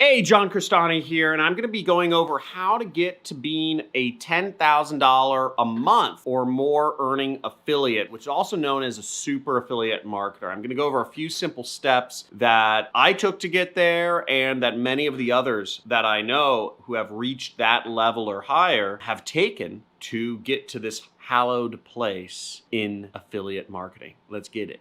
Hey, John Crestani here, and I'm going to be going over how to get to being a $10,000 a month or more earning affiliate, which is also known as a super affiliate marketer. I'm going to go over a few simple steps that I took to get there and that many of the others that I know who have reached that level or higher have taken to get to this hallowed place in affiliate marketing. Let's get it.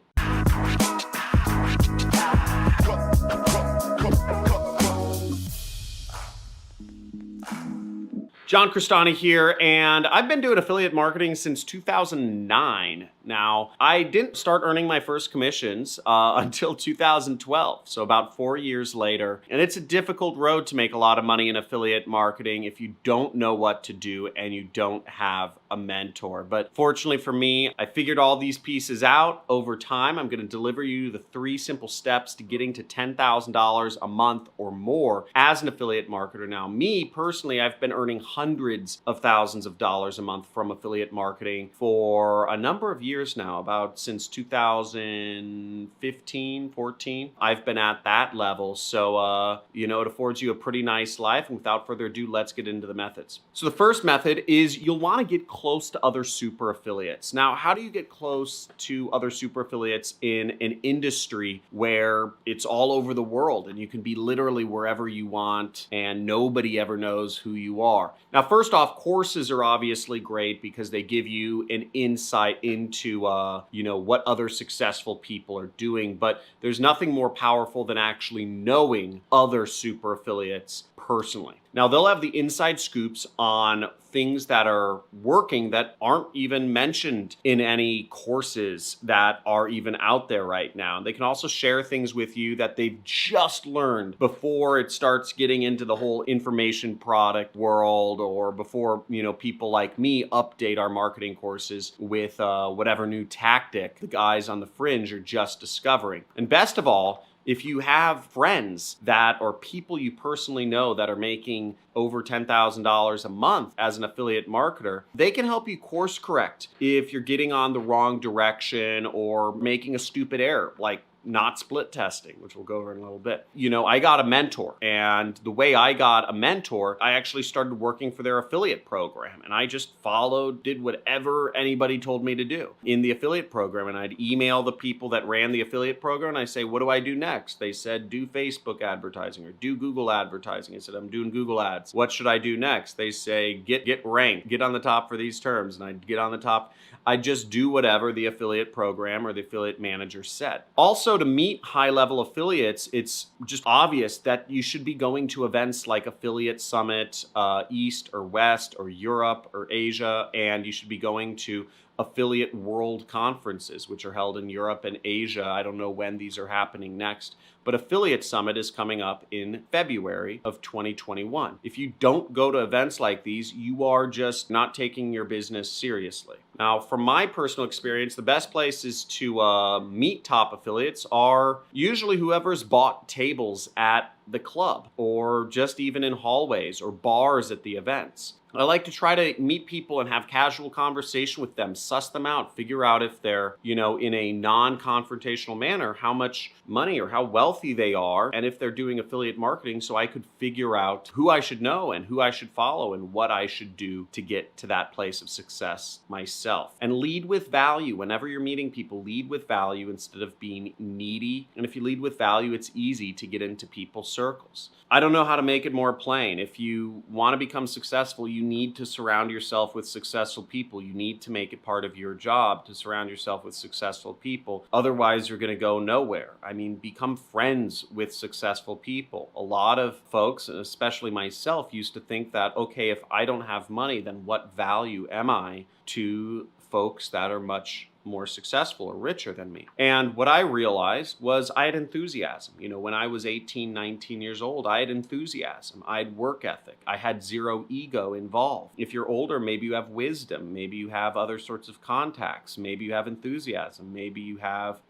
John Crestani here, and I've been doing affiliate marketing since 2009. Now, I didn't start earning my first commissions until 2012, so about 4 years later. And it's a difficult road to make a lot of money in affiliate marketing if you don't know what to do and you don't have a mentor. But fortunately for me, I figured all these pieces out over time. I'm going to deliver you the 3 simple steps to getting to $10,000 a month or more as an affiliate marketer. Now, me personally, I've been earning hundreds of thousands of dollars a month from affiliate marketing for a number of years now, about since 2015, 14. I've been at that level. So, it affords you a pretty nice life. And without further ado, let's get into the methods. So the first method is you'll want to get close to other super affiliates. Now, how do you get close to other super affiliates in an industry where it's all over the world and you can be literally wherever you want and nobody ever knows who you are? Now, first off, courses are obviously great because they give you an insight into, what other successful people are doing. But there's nothing more powerful than actually knowing other super affiliates personally. Now, they'll have the inside scoops on things that are working that aren't even mentioned in any courses that are even out there right now. They can also share things with you that they've just learned before it starts getting into the whole information product world, or before, people like me update our marketing courses with whatever new tactic the guys on the fringe are just discovering. And best of all, if you have friends that or people you personally know that are making over $10,000 a month as an affiliate marketer, they can help you course correct if you're getting on the wrong direction or making a stupid error, like not split testing, which we'll go over in a little bit. I got a mentor, and the way I got a mentor, I actually started working for their affiliate program, and I just followed, did whatever anybody told me to do in the affiliate program. And I'd email the people that ran the affiliate program, and I say, what do I do next? They said, do Facebook advertising or do Google advertising. I said, I'm doing Google ads. What should I do next? They say, get ranked, get on the top for these terms. And I'd get on the top. I just do whatever the affiliate program or the affiliate manager said. Also, to meet high-level affiliates, it's just obvious that you should be going to events like Affiliate Summit, East or West or Europe or Asia, and you should be going to affiliate world conferences, which are held in Europe and Asia. I don't know when these are happening next, but Affiliate Summit is coming up in February of 2021. If you don't go to events like these, you are just not taking your business seriously. Now, from my personal experience, the best places to meet top affiliates are usually whoever's bought tables at the club, or just even in hallways or bars at the events. I like to try to meet people and have casual conversation with them, suss them out, figure out if they're, in a non-confrontational manner, how much money or how wealthy they are, and if they're doing affiliate marketing, so I could figure out who I should know and who I should follow and what I should do to get to that place of success myself. And lead with value. Whenever you're meeting people, lead with value instead of being needy. And if you lead with value, it's easy to get into people's circles. I don't know how to make it more plain. If you want to become successful, you need to surround yourself with successful people. You need to make it part of your job to surround yourself with successful people. Otherwise, you're going to go nowhere. Become friends with successful people. A lot of folks, especially myself, used to think that, okay, if I don't have money, then what value am I to folks that are much more successful or richer than me? And what I realized was I had enthusiasm. When I was 18, 19 years old, I had enthusiasm. I had work ethic. I had zero ego involved. If you're older, maybe you have wisdom. Maybe you have other sorts of contacts. Maybe you have enthusiasm. Maybe you have,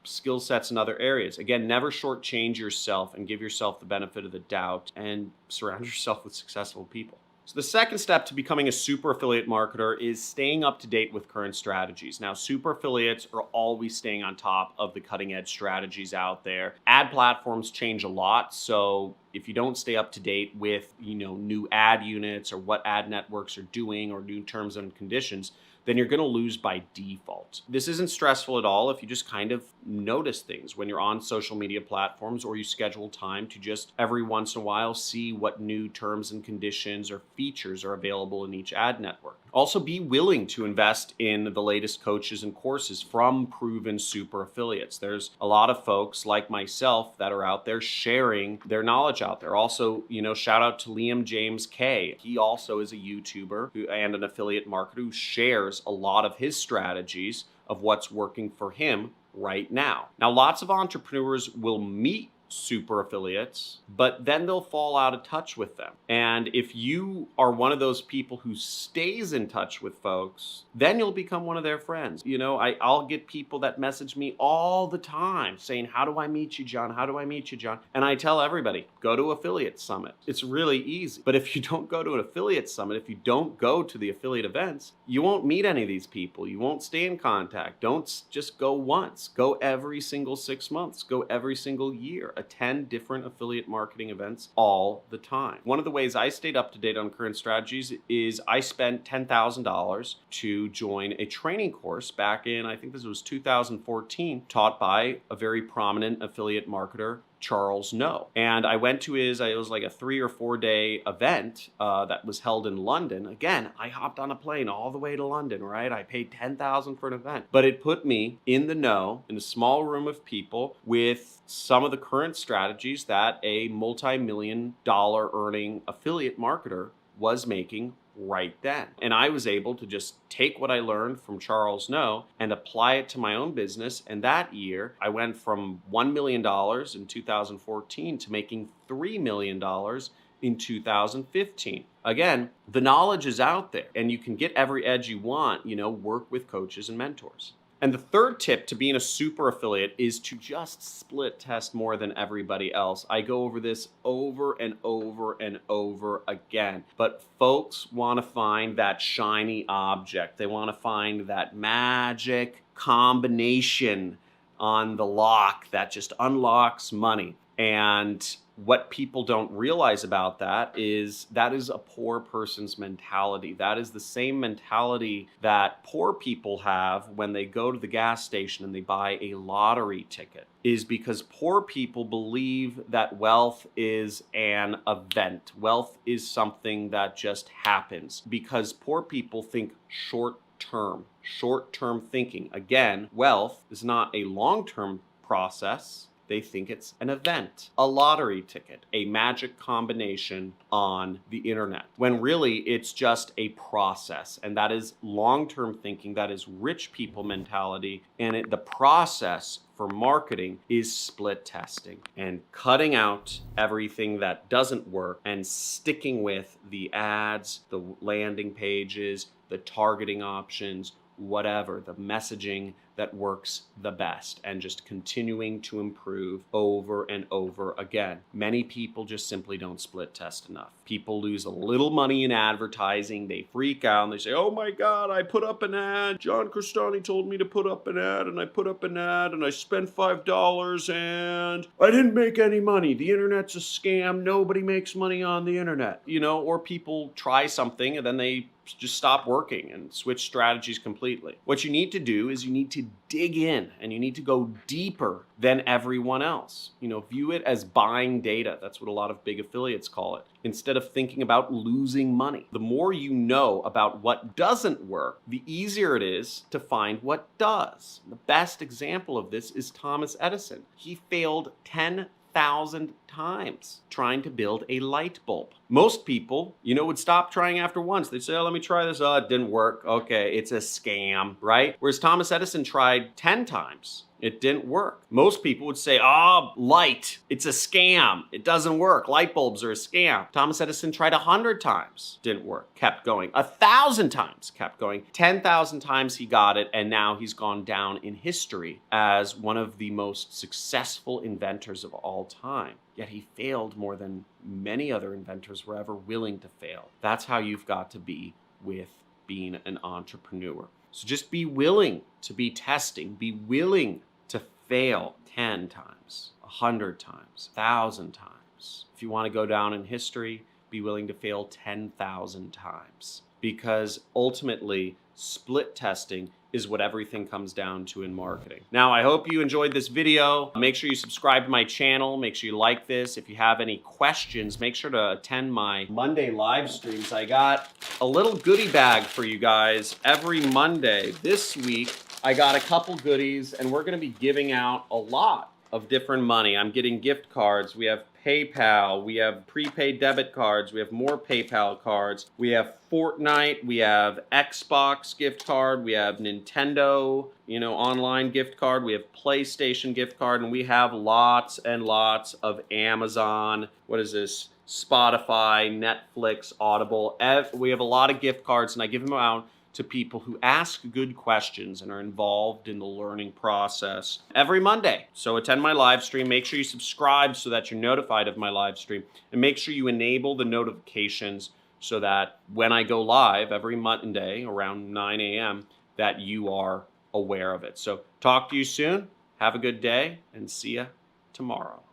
skill sets in other areas. Again, never shortchange yourself and give yourself the benefit of the doubt and surround yourself with successful people. So the second step to becoming a super affiliate marketer is staying up to date with current strategies. Now, super affiliates are always staying on top of the cutting edge strategies out there. Ad platforms change a lot, so if you don't stay up to date with, new ad units or what ad networks are doing or new terms and conditions, then you're going to lose by default. This isn't stressful at all if you just kind of notice things when you're on social media platforms, or you schedule time to just every once in a while see what new terms and conditions or features are available in each ad network. Also, be willing to invest in the latest coaches and courses from proven super affiliates. There's a lot of folks like myself that are out there sharing their knowledge out there. Also, shout out to Liam James K. He also is a YouTuber and an affiliate marketer who shares a lot of his strategies of what's working for him right now. Now, lots of entrepreneurs will meet super affiliates, but then they'll fall out of touch with them. And if you are one of those people who stays in touch with folks, then you'll become one of their friends. I'll get people that message me all the time saying, how do I meet you, John? How do I meet you, John? And I tell everybody, go to Affiliate Summit. It's really easy. But if you don't go to an affiliate summit, if you don't go to the affiliate events, you won't meet any of these people. You won't stay in contact. Don't just go once. Go every single 6 months. Go every single year. Attend different affiliate marketing events all the time. One of the ways I stayed up to date on current strategies is I spent $10,000 to join a training course back in, I think this was 2014, taught by a very prominent affiliate marketer, Charles No. And I went to it was like a 3 or 4 day event that was held in London. Again, I hopped on a plane all the way to London, right? I paid $10,000 for an event, but it put me in the know in a small room of people with some of the current strategies that a multi-million-dollar earning affiliate marketer was making right then. And I was able to just take what I learned from Charles No and apply it to my own business. And that year, I went from $1 million in 2014 to making $3 million in 2015. Again, the knowledge is out there and you can get every edge you want, work with coaches and mentors. And the third tip to being a super affiliate is to just split test more than everybody else. I go over this over and over and over again. But folks want to find that shiny object. They want to find that magic combination on the lock that just unlocks money. And what people don't realize about that is a poor person's mentality. That is the same mentality that poor people have when they go to the gas station and they buy a lottery ticket, is because poor people believe that wealth is an event. Wealth is something that just happens because poor people think short-term thinking. Again, wealth is not a long-term process. They think it's an event, a lottery ticket, a magic combination on the internet, when really it's just a process. And that is long-term thinking, that is rich people mentality. And the process for marketing is split testing and cutting out everything that doesn't work and sticking with the ads, the landing pages, the targeting options, whatever, the messaging that works the best, and just continuing to improve over and over again. Many people just simply don't split test enough. People lose a little money in advertising, they freak out and they say, oh my God, I put up an ad. John Crestani told me to put up an ad, and I put up an ad and I spent $5 and I didn't make any money. The internet's a scam. Nobody makes money on the internet, or people try something and then they just stop working and switch strategies completely. What you need to do is you need to dig in and you need to go deeper than everyone else. View it as buying data. That's what a lot of big affiliates call it, instead of thinking about losing money. The more you know about what doesn't work, the easier it is to find what does. The best example of this is Thomas Edison. He failed 10,000 times trying to build a light bulb. Most people, would stop trying after once. They'd say, oh, let me try this. Oh, it didn't work. Okay, it's a scam, right? Whereas Thomas Edison tried 10 times. It didn't work. Most people would say, light, it's a scam. It doesn't work. Light bulbs are a scam. Thomas Edison tried 100 times. Didn't work. Kept going. 1,000 times. Kept going. 10,000 times he got it, and now he's gone down in history as one of the most successful inventors of all time. yet he failed more than many other inventors were ever willing to fail. That's how you've got to be with being an entrepreneur. So just be willing to be testing, be willing to fail 10 times, 100 times, 1,000 times. If you want to go down in history, be willing to fail 10,000 times, because ultimately split testing is what everything comes down to in marketing. Now, I hope you enjoyed this video. Make sure you subscribe to my channel. Make sure you like this. If you have any questions, make sure to attend my Monday live streams. I got a little goodie bag for you guys every Monday. This week, I got a couple goodies, and we're gonna be giving out a lot of different money. I'm getting gift cards. We have PayPal, we have prepaid debit cards, we have more PayPal cards, we have Fortnite, we have Xbox gift card, we have Nintendo, online gift card, we have PlayStation gift card, and we have lots and lots of Amazon, what is this, Spotify, Netflix, Audible. We have a lot of gift cards, and I give them out to people who ask good questions and are involved in the learning process every Monday. So attend my live stream. Make sure you subscribe so that you're notified of my live stream. And make sure you enable the notifications so that when I go live every Monday around 9 a.m., that you are aware of it. So talk to you soon. Have a good day and see ya tomorrow.